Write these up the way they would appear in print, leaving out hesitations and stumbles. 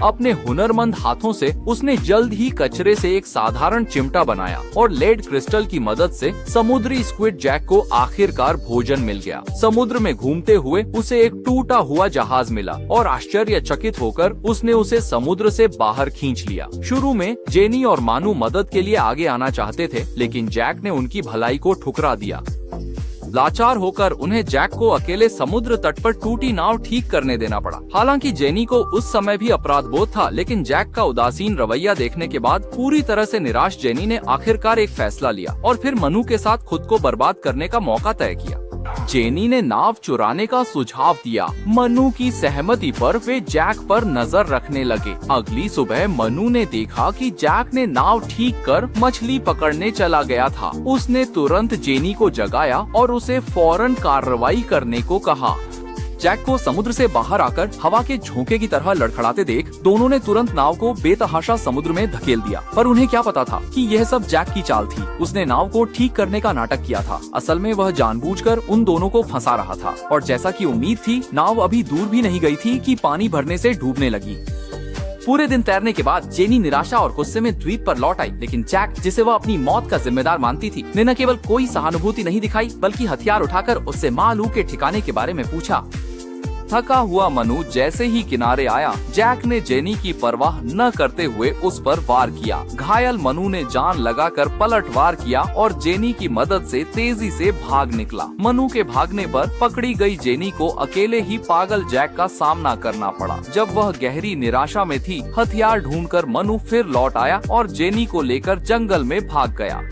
अपने हुनरमंद हाथों से उसने जल्द ही कचरे से एक साधारण चिमटा बनाया और लेड क्रिस्टल की मदद से समुद्री स्क्विड जैक को आखिरकार भोजन मिल गया। समुद्र में घूमते हुए उसे एक टूटा हुआ जहाज मिला और आश्चर्यचकित होकर उसने उसे समुद्र से बाहर खींच लिया। शुरू में जेनी और मानू मदद के लिए आगे आना चाहते थे, लेकिन जैक ने उनकी भलाई को ठुकरा दिया। लाचार होकर उन्हें जैक को अकेले समुद्र तट पर टूटी नाव ठीक करने देना पड़ा। हालांकि जेनी को उस समय भी अपराध बोध था, लेकिन जैक का उदासीन रवैया देखने के बाद पूरी तरह से निराश जेनी ने आखिरकार एक फैसला लिया और फिर मनु के साथ खुद को बर्बाद करने का मौका तय किया। जेनी ने नाव चुराने का सुझाव दिया। मनु की सहमति पर वे जैक पर नजर रखने लगे। अगली सुबह मनु ने देखा कि जैक ने नाव ठीक कर मछली पकड़ने चला गया था। उसने तुरंत जेनी को जगाया और उसे फौरन कार्रवाई करने को कहा। जैक को समुद्र से बाहर आकर हवा के झोंके की तरह लड़खड़ाते देख दोनों ने तुरंत नाव को बेतहाशा समुद्र में धकेल दिया। पर उन्हें क्या पता था कि यह सब जैक की चाल थी। उसने नाव को ठीक करने का नाटक किया था। असल में वह जानबूझकर उन दोनों को फंसा रहा था और जैसा कि उम्मीद थी, नाव अभी दूर भी नहीं गई थी कि पानी भरने से डूबने लगी। पूरे दिन तैरने के बाद जेनी निराशा और गुस्से में द्वीप पर लौट आई, लेकिन जैक, जिसे वह अपनी मौत का जिम्मेदार मानती थी, ने न केवल कोई सहानुभूति नहीं दिखाई बल्कि हथियार उठाकर उससे मालू के ठिकाने के बारे में पूछा। थका हुआ मनु जैसे ही किनारे आया, जैक ने जेनी की परवाह न करते हुए उस पर वार किया। घायल मनु ने जान लगाकर पलटवार किया और जेनी की मदद से तेजी से भाग निकला। मनु के भागने पर पकड़ी गई जेनी को अकेले ही पागल जैक का सामना करना पड़ा। जब वह गहरी निराशा में थी, हथियार ढूंढकर मनु फिर लौट आया और जेनी को लेकर जंगल में भाग गया।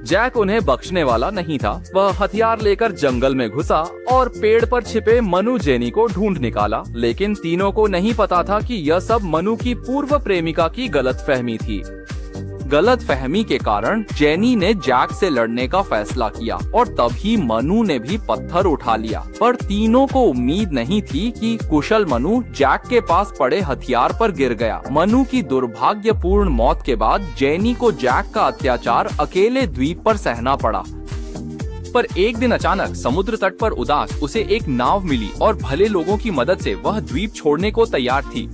जैक उन्हें बख्शने वाला नहीं था। वह हथियार लेकर जंगल में घुसा और पेड़ पर छिपे मनु जेनी को ढूंढ निकाला, लेकिन तीनों को नहीं पता था कि यह सब मनु की पूर्व प्रेमिका की गलतफहमी थी। गलतफहमी के कारण जेनी ने जैक से लड़ने का फैसला किया और तभी मनु ने भी पत्थर उठा लिया। पर तीनों को उम्मीद नहीं थी कि कुशल मनु जैक के पास पड़े हथियार पर गिर गया। मनु की दुर्भाग्यपूर्ण मौत के बाद जेनी को जैक का अत्याचार अकेले द्वीप पर सहना पड़ा। पर एक दिन अचानक समुद्र तट पर उदास उसे एक नाव मिली और भले लोगों की मदद से वह द्वीप छोड़ने को तैयार थी।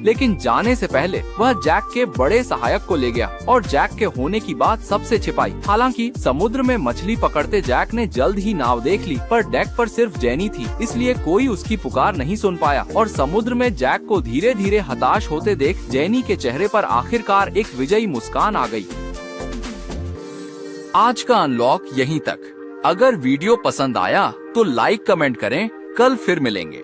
लेकिन जाने से पहले वह जैक के बड़े सहायक को ले गया और जैक के होने की बात सबसे छिपाई। हालांकि समुद्र में मछली पकड़ते जैक ने जल्द ही नाव देख ली, पर डेक पर सिर्फ जेनी थी, इसलिए कोई उसकी पुकार नहीं सुन पाया। और समुद्र में जैक को धीरे धीरे हताश होते देख जेनी के चेहरे पर आखिरकार एक विजयी मुस्कान आ गई। आज का अनलॉक यहीं तक। अगर वीडियो पसंद आया तो लाइक कमेंट करें। कल फिर मिलेंगे।